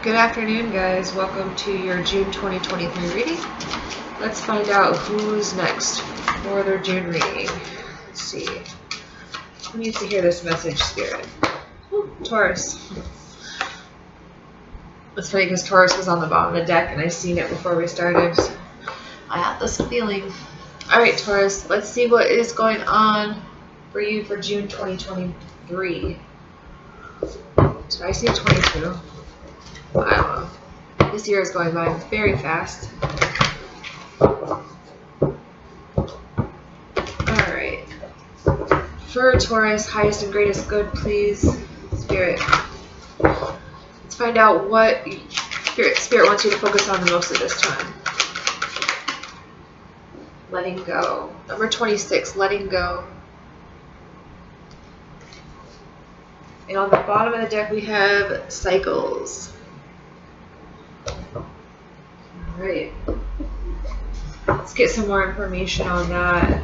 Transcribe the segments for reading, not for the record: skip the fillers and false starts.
Good afternoon, guys. Welcome to your June 2023 reading. Let's find out who's next for their June reading. Let's see. Who needs to hear this message, Spirit? Ooh, Taurus. It's funny because Taurus was on the bottom of the deck and I seen it before we started. I had this feeling. Alright, Taurus, let's see what is going on for you for June 2023. Did I say 22? I don't know. This year is going by very fast. Alright. For Taurus, highest and greatest good, please, Spirit. Let's find out what Spirit wants you to focus on the most at this time. Letting go. Number 26, letting go. And on the bottom of the deck we have cycles. Alright. Let's get some more information on that.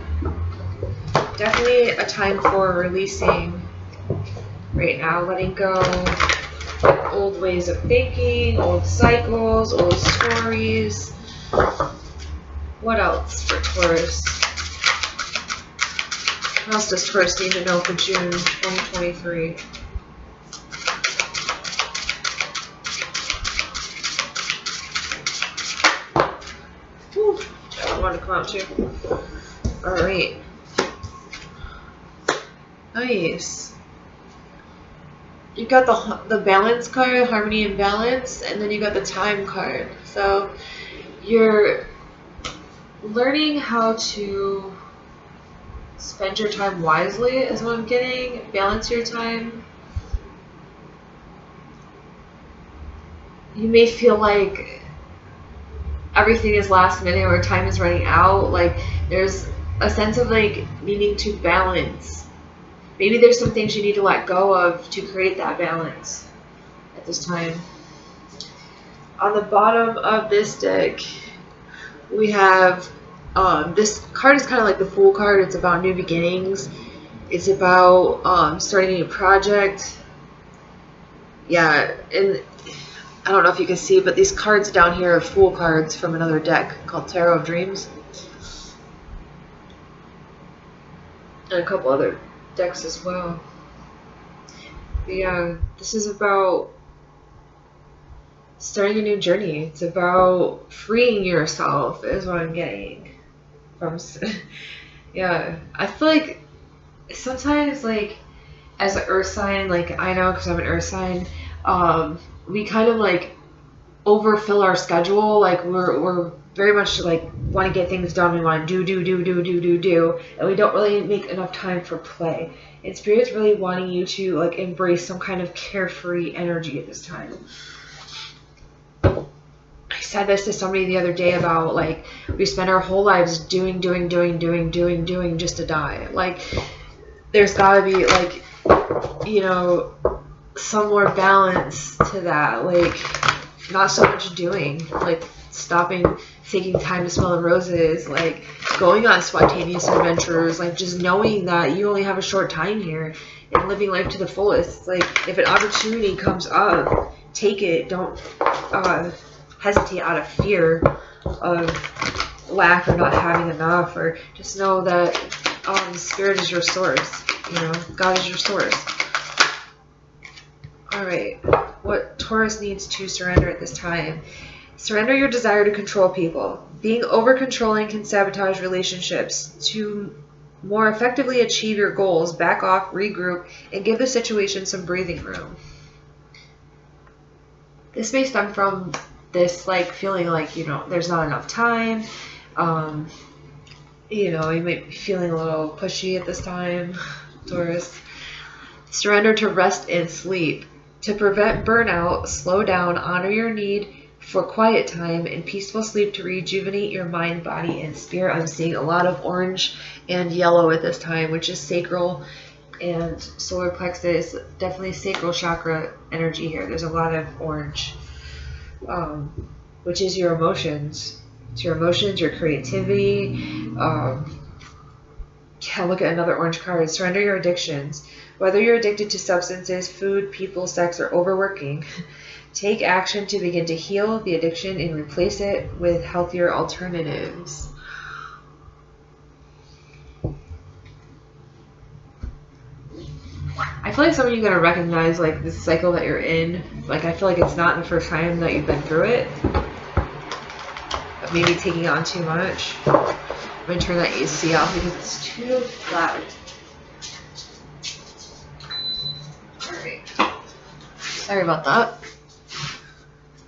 Definitely a time for releasing right now. Letting go old ways of thinking, old cycles, old stories. What else for Taurus? What else does Taurus need to know for June 2023? I want to come out too. Alright. Nice. You got the balance card, harmony and balance, and then you got the time card. So you're learning how to spend your time wisely is what I'm getting. Balance your time. You may feel like everything is last minute or time is running out. Like there's a sense of like needing to balance. Maybe there's some things you need to let go of to create that balance at this time. On the bottom of this deck, we have this card is kind of like the Fool card. It's about new beginnings. It's about starting a new project. Yeah, and I don't know if you can see, but these cards down here are Fool cards from another deck called Tarot of Dreams. And a couple other decks as well. But yeah, this is about starting a new journey. It's about freeing yourself is what I'm getting from. Yeah, I feel like sometimes, like, as an earth sign, like I know because I'm an earth sign, we kind of like overfill our schedule. Like we're very much like want to get things done. We want to do, and we don't really make enough time for play. And Spirit's really wanting you to like embrace some kind of carefree energy at this time. I said this to somebody the other day about like we spend our whole lives doing just to die. Like there's gotta be like, you know, some more balance to that. Like not so much doing, like stopping, taking time to smell the roses, like going on spontaneous adventures, like just knowing that you only have a short time here and living life to the fullest. Like if an opportunity comes up, take it. Don't hesitate out of fear of lack or not having enough, or just know that Spirit is your source. You know, God is your source. Alright, what Taurus needs to surrender at this time. Surrender your desire to control people. Being over-controlling can sabotage relationships. To more effectively achieve your goals, back off, regroup, and give the situation some breathing room. This may stem from this like feeling like, you know, there's not enough time. You know, you might be feeling a little pushy at this time, Taurus. Surrender to rest and sleep. To prevent burnout, slow down, honor your need for quiet time and peaceful sleep to rejuvenate your mind, body, and spirit. I'm seeing a lot of orange and yellow at this time, which is sacral and solar plexus, definitely sacral chakra energy here. There's a lot of orange, which is your emotions. It's your emotions, your creativity. Look at another orange card. Surrender your addictions. Whether you're addicted to substances, food, people, sex, or overworking, Take action to begin to heal the addiction and replace it with healthier alternatives. I feel like some of you are going to recognize like this cycle that you're in. Like I feel like it's not the first time that you've been through it. But maybe taking on too much. I'm going to turn that AC off because it's too loud. Alright. Sorry about that.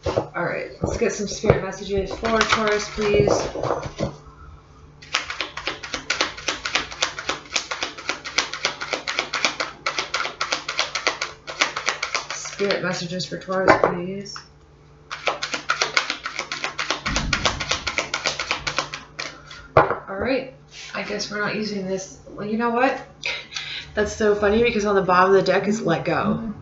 Alright, let's get some spirit messages for Taurus, please. Spirit messages for Taurus, please. Alright, I guess we're not using this. Well, you know what? That's so funny because on the bottom of the deck is let go.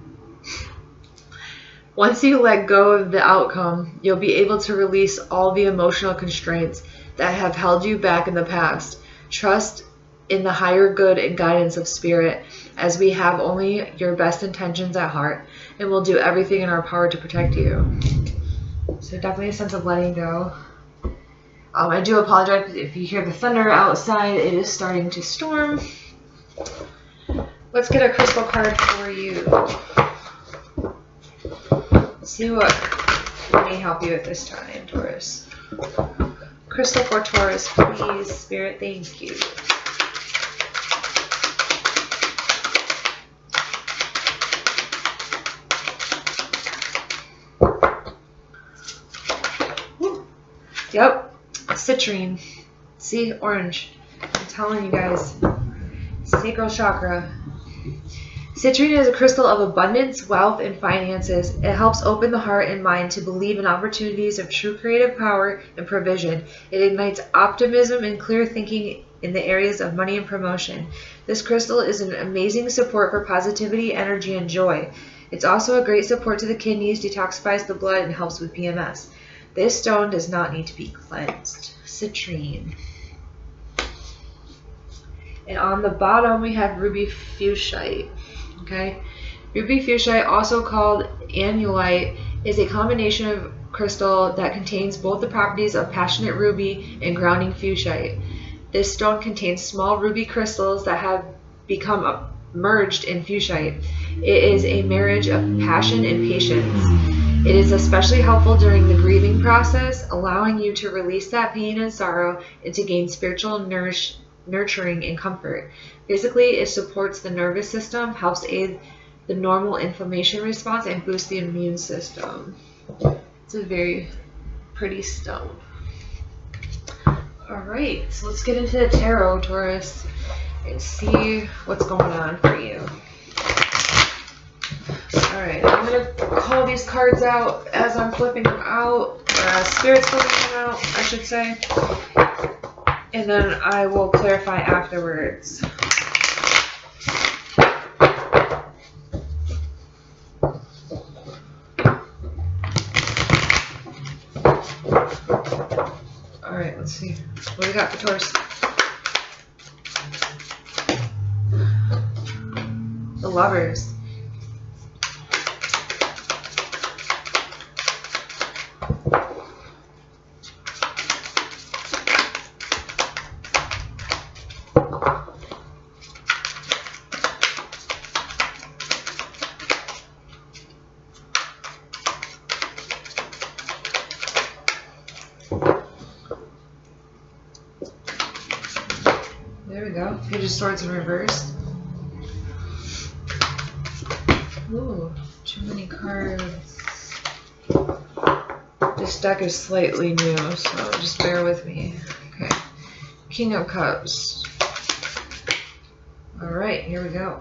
Once you let go of the outcome, you'll be able to release all the emotional constraints that have held you back in the past. Trust in the higher good and guidance of spirit, as we have only your best intentions at heart, and we'll do everything in our power to protect you. So definitely a sense of letting go. I do apologize if you hear the thunder outside. It is starting to storm. Let's get a crystal card for you. See what may help you at this time, Taurus. Crystal for Taurus, please. Spirit, thank you. Woo. Yep, citrine. See, orange. I'm telling you guys. Sacral chakra. Citrine is a crystal of abundance, wealth, and finances. It helps open the heart and mind to believe in opportunities of true creative power and provision. It ignites optimism and clear thinking in the areas of money and promotion. This crystal is an amazing support for positivity, energy, and joy. It's also a great support to the kidneys, detoxifies the blood, and helps with PMS. This stone does not need to be cleansed. Citrine. And on the bottom we have ruby fuchsite. Okay, ruby fuchsite, also called annulite, is a combination of crystal that contains both the properties of passionate ruby and grounding fuchsite. This stone contains small ruby crystals that have become merged in fuchsite. It is a marriage of passion and patience. It is especially helpful during the grieving process, allowing you to release that pain and sorrow and to gain spiritual nurturing and comfort. Physically, it supports the nervous system, helps aid the normal inflammation response, and boosts the immune system. It's a very pretty stone. Alright, so let's get into the tarot, Taurus, and see what's going on for you. Alright, I'm going to call these cards out as I'm flipping them out, or as Spirit's flipping them out, I should say. And then I will clarify afterwards. Alright, let's see. What do we got for Taurus? The Lovers. There we go. Page of Swords in reverse. Ooh, too many cards. This deck is slightly new, so just bear with me. Okay. King of Cups. Alright, here we go.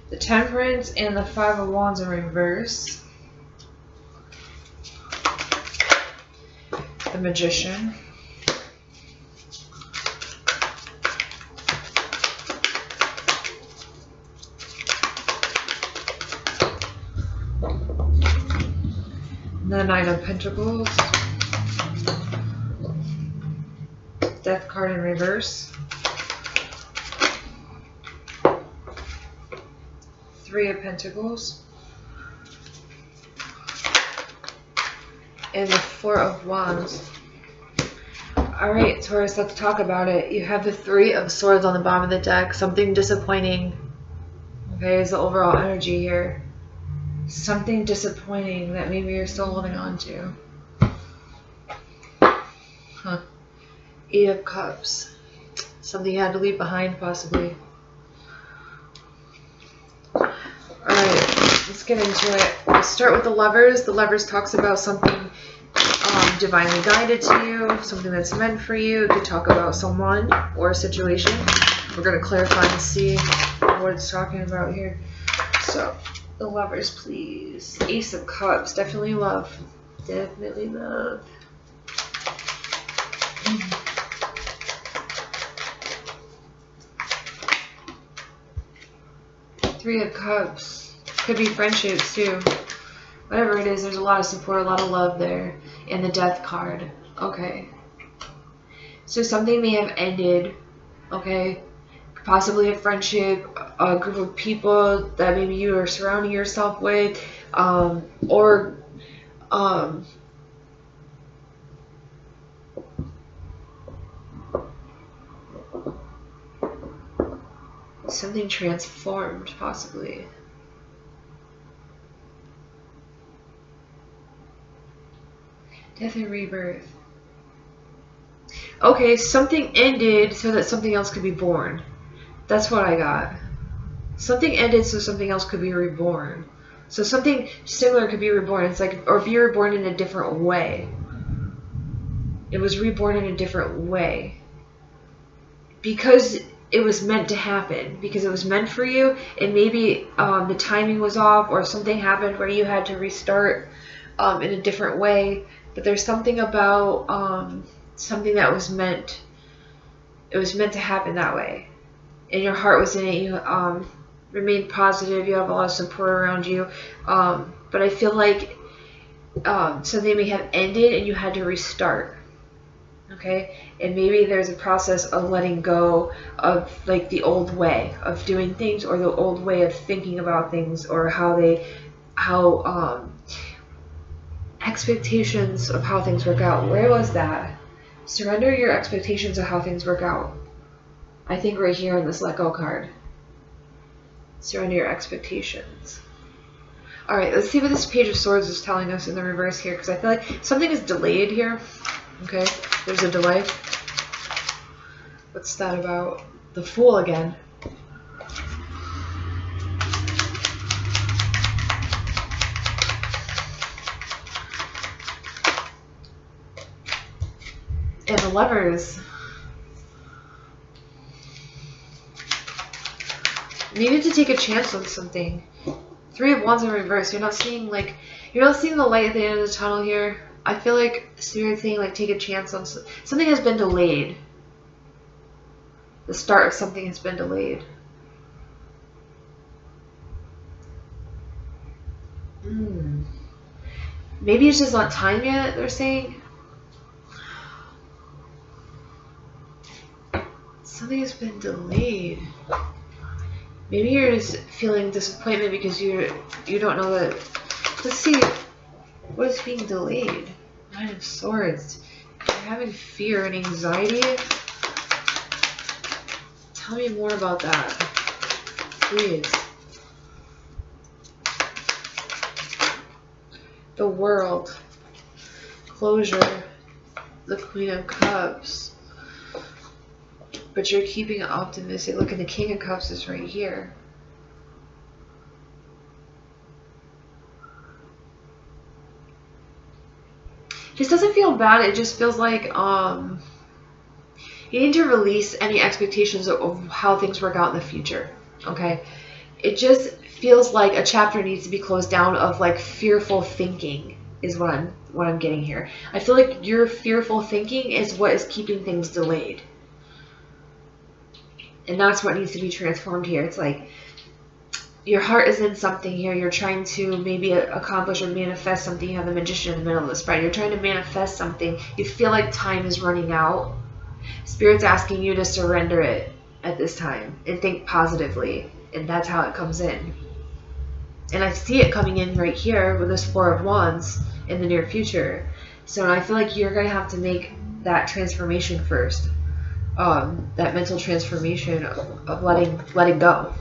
The Temperance and the Five of Wands in reverse. The Magician. The Nine of Pentacles, Death card in reverse, Three of Pentacles, and the Four of Wands. Alright, Taurus, let's talk about it. You have the Three of Swords on the bottom of the deck. Something disappointing. Okay, is the overall energy here. Something disappointing that maybe you're still holding on to. Huh. Eight of Cups. Something you had to leave behind, possibly. Alright, let's get into it. Let's start with the Lovers. The Lovers talks about something divinely guided to you, something that's meant for you. It could talk about someone or a situation. We're going to clarify and see what it's talking about here. So, the Lovers, please. Ace of Cups. Definitely love. Definitely love. Three of Cups. Could be friendships too. Whatever it is, there's a lot of support, a lot of love there. And the Death card. Okay. So something may have ended. Okay. Possibly a friendship, a group of people that maybe you are surrounding yourself with. Or something transformed, possibly. Death and rebirth. Okay, something ended so that something else could be born. That's what I got. Something ended so something else could be reborn. So something similar could be reborn. It's like, or be reborn in a different way. It was reborn in a different way. Because it was meant to happen. Because it was meant for you. And maybe the timing was off, or something happened where you had to restart in a different way. But there's something about something that was meant. It was meant to happen that way. And your heart was in it. You remained positive. You have a lot of support around you. But I feel like something may have ended and you had to restart. Okay? And maybe there's a process of letting go of like the old way of doing things, or the old way of thinking about things, or how expectations of how things work out. Where was that? Surrender your expectations of how things work out. I think right here in this Let Go card. Surrender your expectations. Alright, let's see what this Page of Swords is telling us in the reverse here, because I feel like something is delayed here. Okay, there's a delay. What's that about? The Fool again. And the Lovers. Needed to take a chance on something. Three of Wands in reverse. You're not seeing the light at the end of the tunnel here. I feel like Spirit saying like take a chance on something has been delayed. The start of something has been delayed. Maybe it's just not time yet, they're saying. Something has been delayed. Maybe you're just feeling disappointment because you don't know that. Let's see. What is being delayed? Nine of Swords. You're having fear and anxiety. Tell me more about that, please. The World. Closure. The Queen of Cups. But you're keeping it optimistic. Look, and the King of Cups is right here. This doesn't feel bad. It just feels like you need to release any expectations of how things work out in the future. Okay? It just feels like a chapter needs to be closed down of like fearful thinking is what I'm getting here. I feel like your fearful thinking is what is keeping things delayed. And that's what needs to be transformed here. It's like your heart is in something here. You're trying to maybe accomplish or manifest something. You have the Magician in the middle of the spread. You're trying to manifest something. You feel like time is running out. Spirit's asking you to surrender it at this time and think positively. And that's how it comes in. And I see it coming in right here with this Four of Wands in the near future. So I feel like you're going to have to make that transformation first. That mental transformation of letting go.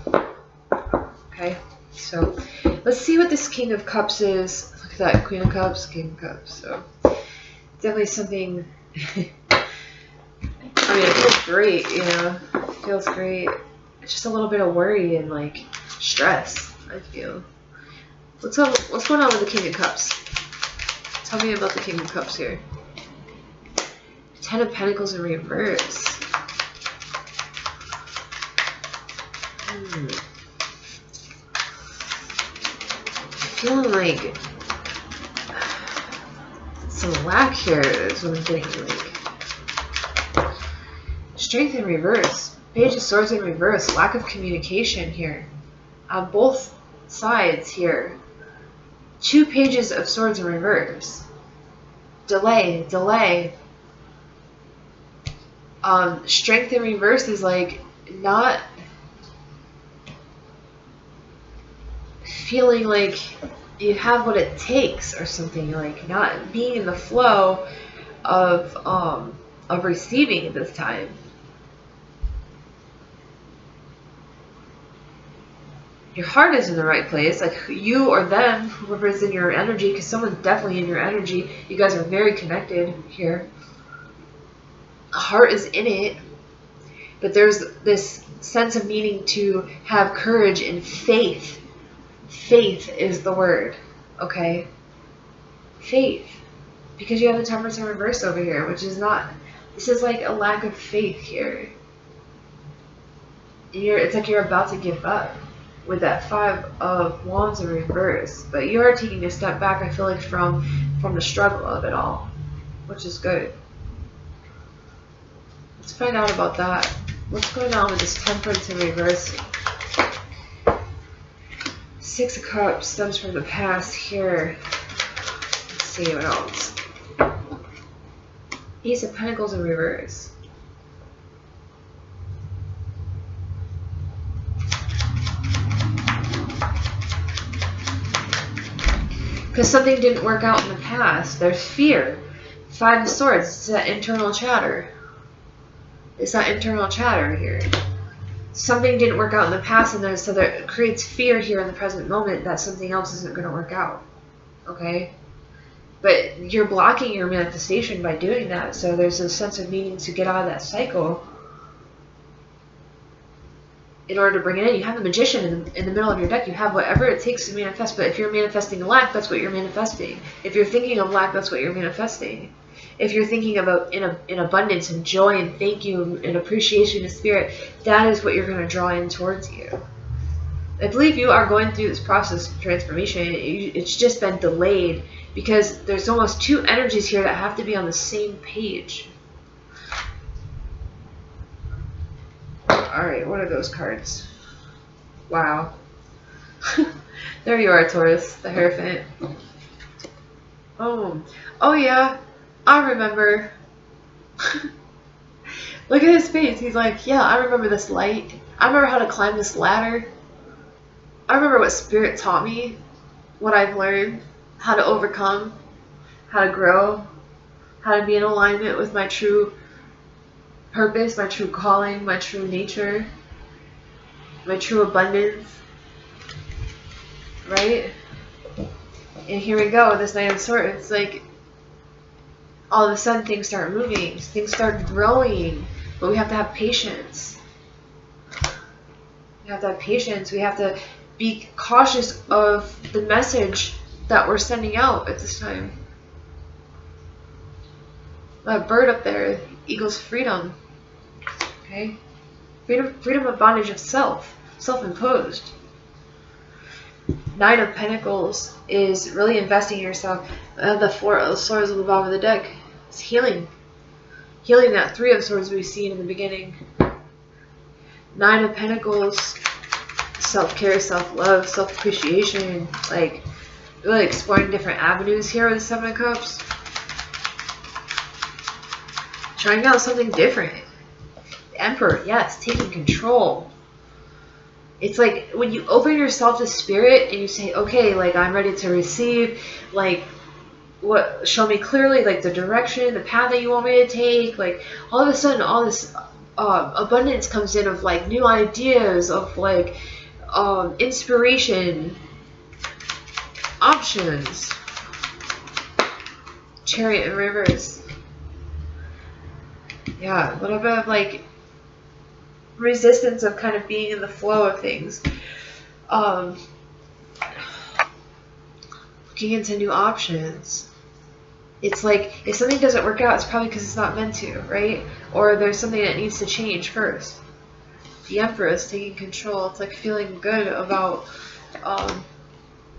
Okay? So let's see what this King of Cups is. Look at that. Queen of Cups, King of Cups. So definitely something... I mean, it feels great, you know. It feels great. It's just a little bit of worry and, like, stress, I feel. What's going on with the King of Cups? Tell me about the King of Cups here. Ten of Pentacles in reverse. Feeling like some lack here is what I'm getting, like. Strength in reverse. Page of Swords in reverse. Lack of communication here. On both sides here. 2 pages of Swords in reverse. Delay. Strength in reverse is like not feeling like you have what it takes or something, like not being in the flow of receiving at this time. Your heart is in the right place, like you or them, whoever's in your energy, because someone's definitely in your energy. You guys are very connected here. The heart is in it, but there's this sense of needing to have courage and faith. Faith is the word, okay? Faith. Because you have the Temperance in reverse over here, which is not, this is like a lack of faith here. It's like you're about to give up with that 5 of Wands in reverse. But you are taking a step back, I feel like, from the struggle of it all, which is good. Let's find out about that. What's going on with this Temperance in reverse? 6 of Cups stems from the past here. Let's see what else. Ace of Pentacles in reverse. Because something didn't work out in the past. There's fear. 5 of Swords. It's that internal chatter. It's that internal chatter here. Something didn't work out in the past, and so that creates fear here in the present moment that something else isn't going to work out. Okay? But you're blocking your manifestation by doing that. So there's a sense of needing to get out of that cycle in order to bring it in. You have the Magician in the middle of your deck. You have whatever it takes to manifest. But if you're manifesting lack, that's what you're manifesting. If you're thinking of lack, that's what you're manifesting. If you're thinking about in abundance and joy and thank you and appreciation of spirit, that is what you're going to draw in towards you. I believe you are going through this process of transformation. It's just been delayed because there's almost 2 energies here that have to be on the same page. Alright, what are those cards? Wow. There you are, Taurus, the Hierophant. Oh yeah, I remember. Look at his face. He's like, yeah, I remember this light. I remember how to climb this ladder. I remember what Spirit taught me, what I've learned, how to overcome, how to grow, how to be in alignment with my true purpose, my true calling, my true nature, my true abundance, right? And here we go with this Knight of Swords. It's like all of a sudden things start moving, things start growing, but we have to have patience. We have to have patience. We have to be cautious of the message that we're sending out at this time. That bird up there equals freedom. Okay? Freedom of bondage of self. Self-imposed. 9 of Pentacles is really investing in yourself. The 4 of Swords on the bottom of the deck is healing. Healing that 3 of Swords we've seen in the beginning. 9 of Pentacles, self-care, self-love, self-appreciation. Like, really exploring different avenues here with the 7 of Cups. Trying out something different. The Emperor, yes, taking control. It's like when you open yourself to spirit and you say, okay, like I'm ready to receive, like show me clearly, like, the direction, the path that you want me to take. Like, all of a sudden, all this abundance comes in of, like, new ideas, of, like, inspiration, options. Chariot in reverse. Yeah, a little bit of, like, resistance of kind of being in the flow of things. Looking into new options. It's like, if something doesn't work out, it's probably because it's not meant to, right? Or there's something that needs to change first. The Empress taking control. It's like feeling good about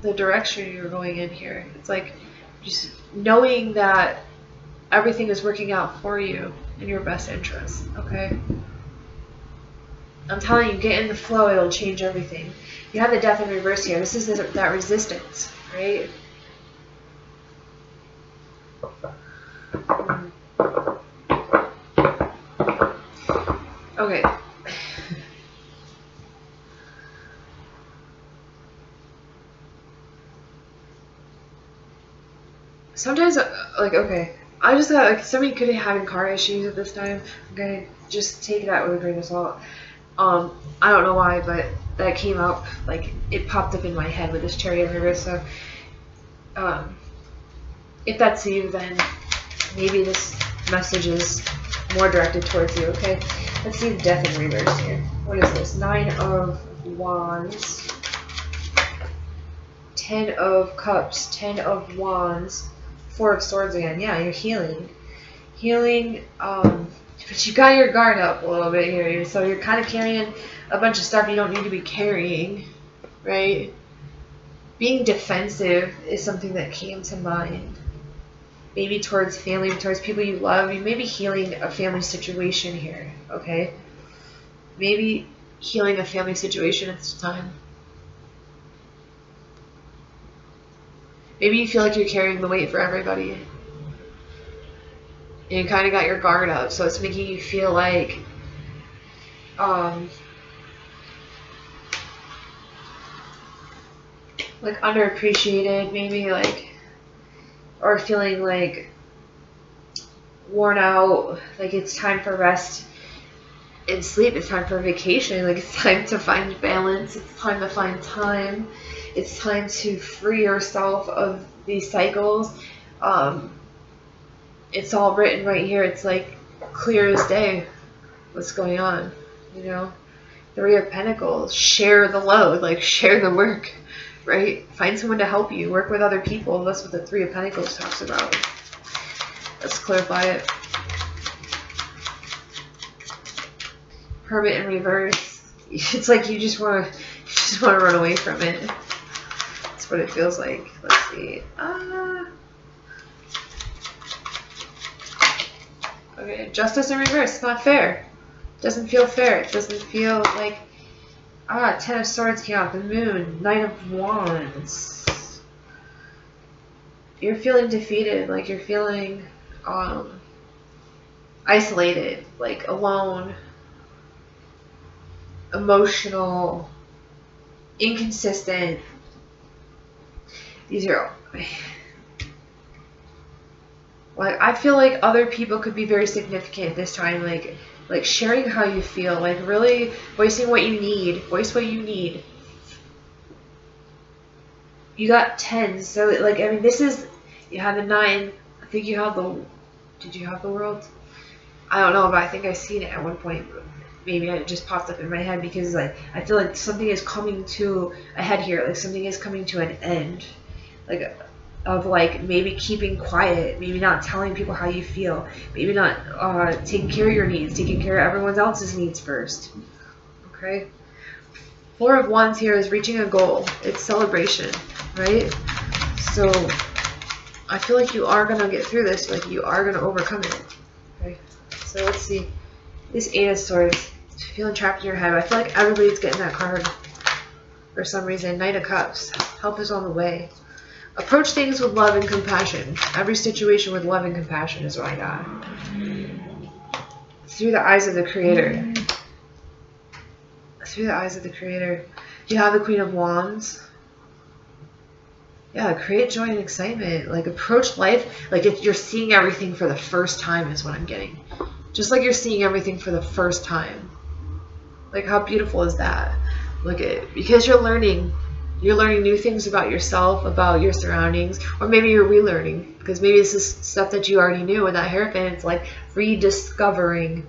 the direction you're going in here. It's like just knowing that everything is working out for you in your best interest, okay? I'm telling you, get in the flow, it'll change everything. You have the Death in reverse here. This is that resistance, right? Okay. Sometimes, like, okay, I just got, like, somebody could be having car issues at this time. I'm gonna just take that with a grain of salt. I don't know why, but that came up, like, it popped up in my head with this Chariot in reverse. So, if that's you, then maybe this message is more directed towards you, okay? Let's see the Death in reverse here. What is this? 9 of Wands, 10 of Cups, 10 of Wands, 4 of Swords again. Yeah, you're healing. Healing, but you got your guard up a little bit here, so you're kind of carrying a bunch of stuff you don't need to be carrying, right? Being defensive is something that came to mind. Maybe towards family, towards people you love. You may be healing a family situation here, okay? Maybe healing a family situation at this time. Maybe you feel like you're carrying the weight for everybody. And you kind of got your guard up, so it's making you feel like underappreciated, maybe, like, or feeling like worn out, like it's time for rest and sleep, it's time for vacation, like it's time to find balance, it's time to find time, it's time to free yourself of these cycles. It's all written right here. It's like clear as day what's going on, you know. 3 of Pentacles, share the load, like share the work, right? Find someone to help you, work with other people. That's what the 3 of Pentacles talks about. Let's clarify it. Hermit in reverse. It's like you just want to run away from it. That's what it feels like. Let's see. Okay, Justice in reverse. It's not fair. It doesn't feel fair. It doesn't feel like... 10 of Swords came out. The Moon. 9 of Wands. You're feeling defeated. Like you're feeling isolated. Like alone. Emotional. Inconsistent. These are... Like, I feel like other people could be very significant this time, like sharing how you feel, like really voicing what you need, voice what you need. You got 10, so like, I mean, this is, you have the 9, I think you have the, did you have the World? I don't know, but I think I've seen it at one point. Maybe it just popped up in my head because like, I feel like something is coming to a head here, like something is coming to an end. Like, of like maybe keeping quiet, maybe not telling people how you feel, maybe not taking care of your needs, taking care of everyone else's needs first. Okay? 4 of Wands here is reaching a goal. It's celebration, right? So I feel like you are gonna get through this, like you are gonna overcome it. Okay? So let's see. This 8 of Swords, feeling trapped in your head. I feel like everybody's getting that card for some reason. Knight of Cups, help is on the way. Approach things with love and compassion. Every situation with love and compassion is what I got. Through the eyes of the Creator. Through the eyes of the Creator. You have the Queen of Wands. Yeah, create joy and excitement. Like, approach life like if you're seeing everything for the first time is what I'm getting. Just like you're seeing everything for the first time. Like, how beautiful is that? Look at, because you're learning new things about yourself, about your surroundings, or maybe you're relearning, because maybe this is stuff that you already knew. With that Hierophant, it's like rediscovering.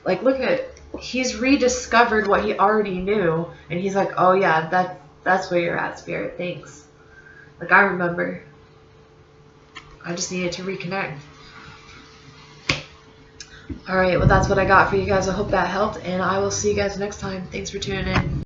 Like, look at it. He's rediscovered what he already knew, and he's like, oh yeah, that's where you're at, Spirit. Thanks. Like, I remember. I just needed to reconnect. Alright, well, that's what I got for you guys. I hope that helped, and I will see you guys next time. Thanks for tuning in.